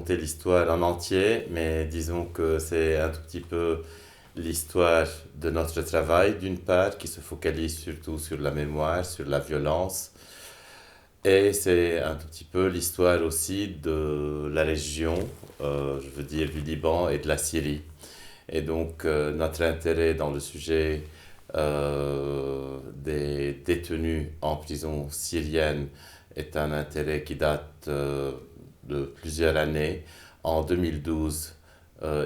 raconter l'histoire en entier, mais disons que c'est un tout petit peu l'histoire de notre travail, d'une part, qui se focalise surtout sur la mémoire, sur la violence, et c'est un tout petit peu l'histoire aussi de la région, je veux dire du Liban et de la Syrie. Et donc notre intérêt dans le sujet des détenus en prison syrienne est un intérêt qui date de plusieurs années. En 2012,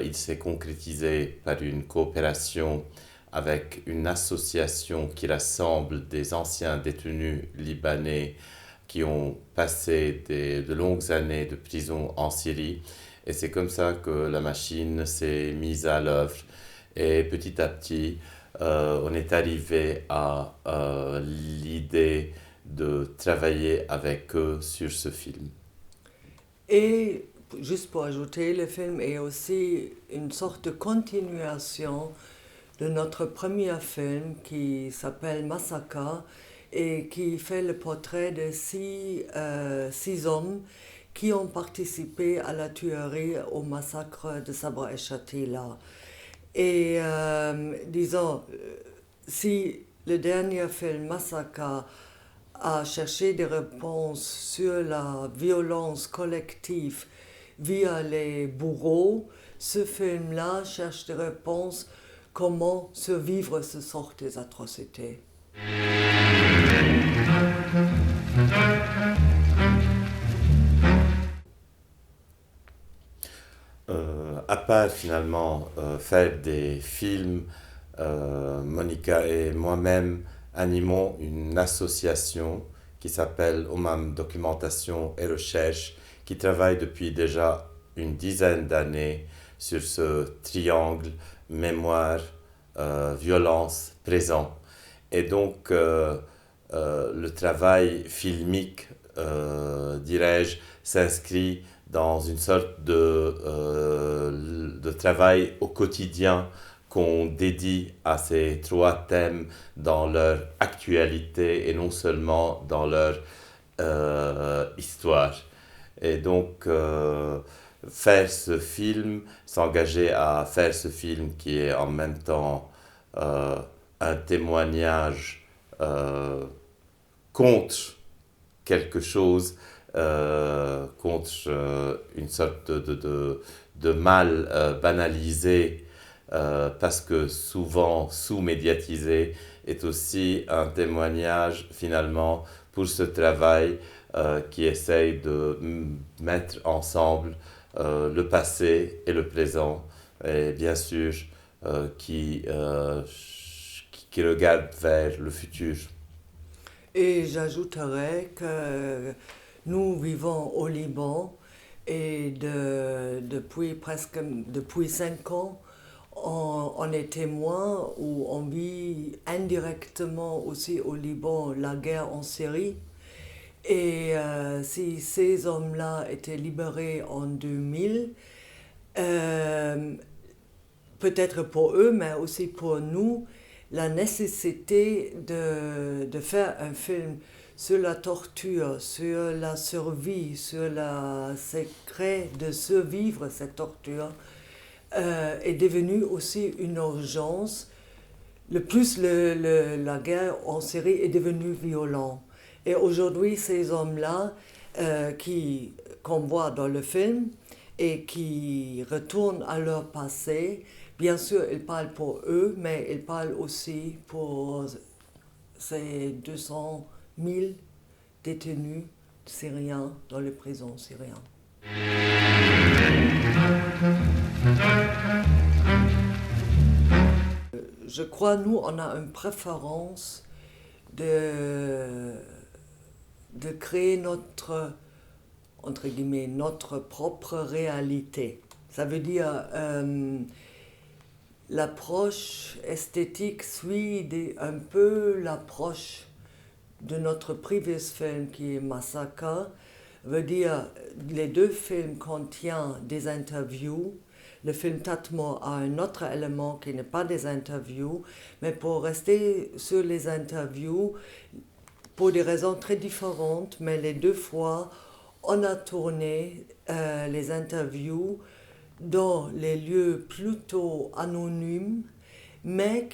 il s'est concrétisé par une coopération avec une association qui rassemble des anciens détenus libanais qui ont passé de longues années de prison en Syrie. Et c'est comme ça que la machine s'est mise à l'œuvre. Et petit à petit, on est arrivé à l'idée de travailler avec eux sur ce film. Et juste pour ajouter, le film est aussi une sorte de continuation de notre premier film qui s'appelle Massacre et qui fait le portrait de six hommes qui ont participé à la tuerie au massacre de Sabra et Shatila. Et disons, si le dernier film Massacre a cherché des réponses sur la violence collective via les bourreaux, ce film-là cherche des réponses comment survivre ce sort des atrocités. À part finalement faire des films, Monica et moi-même animons une association qui s'appelle OMAM Documentation et Recherche, qui travaille depuis déjà une dizaine d'années sur ce triangle mémoire, violence, présent. Et donc le travail filmique, dirais-je, s'inscrit dans une sorte de travail au quotidien qu'on dédie à ces trois thèmes dans leur actualité et non seulement dans leur histoire. Et donc, faire ce film, s'engager à faire ce film qui est en même temps euh, un témoignage contre quelque chose, contre une sorte de mal banalisé parce que souvent sous-médiatisé, est aussi un témoignage finalement pour ce travail qui essaye de mettre ensemble le passé et le présent, et bien sûr qui regarde vers le futur. Et j'ajouterais que nous vivons au Liban et depuis 5 ans, on est témoin ou on vit indirectement aussi au Liban la guerre en Syrie. Et si ces hommes-là étaient libérés en 2000, euh, peut-être pour eux, mais aussi pour nous, la nécessité de faire un film sur la torture, sur la survie, sur le secret de survivre cette torture, est devenue aussi une urgence. Le plus la guerre en Syrie est devenue violente. Et aujourd'hui, ces hommes-là, qu'on voit dans le film et qui retournent à leur passé, bien sûr, ils parlent pour eux, mais ils parlent aussi pour ces 200 000 détenus syriens dans les prisons syriennes. Je crois, nous, on a une préférence de, de créer entre guillemets, notre propre réalité. Ça veut dire l'approche esthétique suit un peu l'approche de notre previous film qui est Massacre. Veut dire les deux films contiennent des interviews. Le film Tatmo a un autre élément qui n'est pas des interviews, mais pour rester sur les interviews, pour des raisons très différentes, mais les deux fois, on a tourné les interviews dans les lieux plutôt anonymes, mais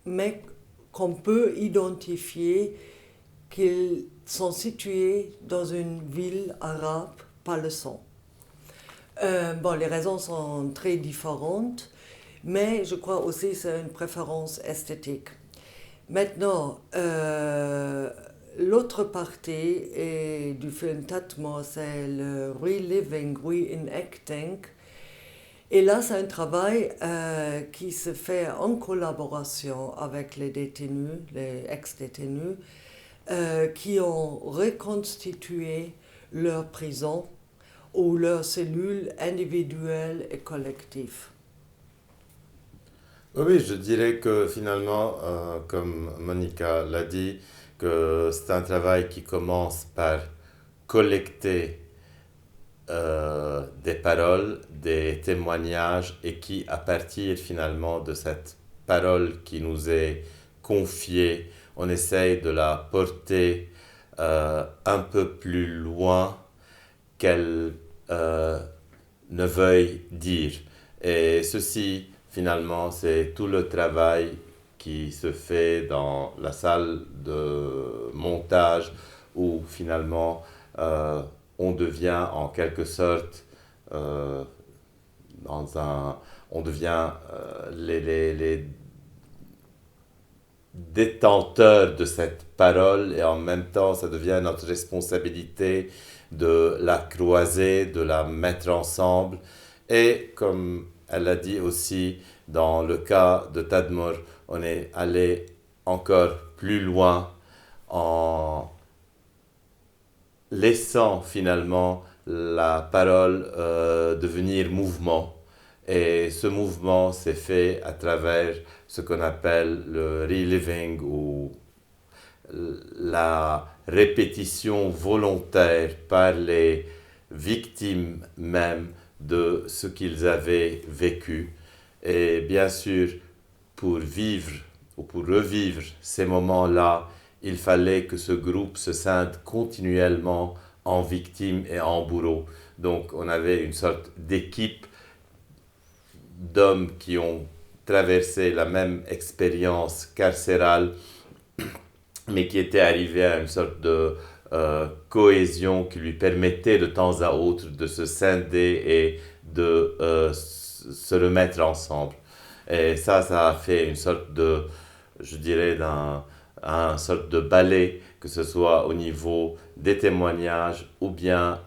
mais qu'on peut identifier qu'ils sont situés dans une ville arabe par le son. Les raisons sont très différentes, mais je crois aussi que c'est une préférence esthétique. Maintenant, l'autre partie du film Tadmor, c'est le reliving, reenacting. Et là, c'est un travail qui se fait en collaboration avec les détenus, les ex-détenus, qui ont reconstitué leur prison ou leurs cellules individuelles et collectives. Oui, je dirais que finalement, comme Monica l'a dit, que c'est un travail qui commence par collecter des paroles, des témoignages et qui, à partir finalement de cette parole qui nous est confiée, on essaye de la porter un peu plus loin qu'elle ne veuille dire. Et ceci, finalement, c'est tout le travail qui se fait dans la salle de montage où finalement on devient en quelque sorte on devient les détenteurs de cette parole et en même temps ça devient notre responsabilité de la croiser, de la mettre ensemble et comme elle a dit aussi dans le cas de Tadmor, on est allé encore plus loin en laissant finalement la parole devenir mouvement. Et ce mouvement s'est fait à travers ce qu'on appelle le reliving ou la répétition volontaire par les victimes même de ce qu'ils avaient vécu. Et bien sûr, pour vivre ou pour revivre ces moments-là, il fallait que ce groupe se scinde continuellement en victimes et en bourreaux. Donc on avait une sorte d'équipe d'hommes qui ont traversé la même expérience carcérale, mais qui étaient arrivés à une sorte de cohésion qui lui permettait de temps à autre de se scinder et de se remettre ensemble. Et ça a fait une sorte de, je dirais, un sorte de ballet, que ce soit au niveau des témoignages ou bien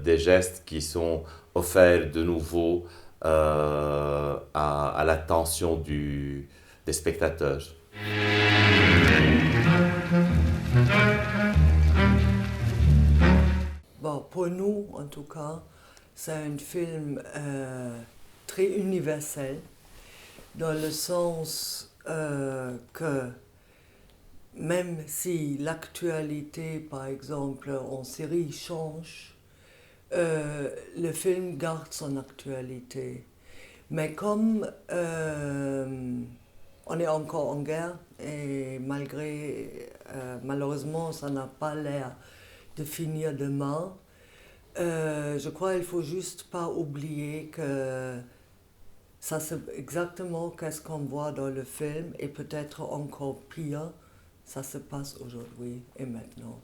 des gestes qui sont offerts de nouveau à l'attention des spectateurs. Pour nous, en tout cas, c'est un film très universel, dans le sens que même si l'actualité, par exemple, en série change, le film garde son actualité. Mais comme on est encore en guerre et malheureusement, ça n'a pas l'air de finir demain, je crois qu'il ne faut juste pas oublier que ça c'est exactement ce qu'on voit dans le film et peut-être encore pire, ça se passe aujourd'hui et maintenant.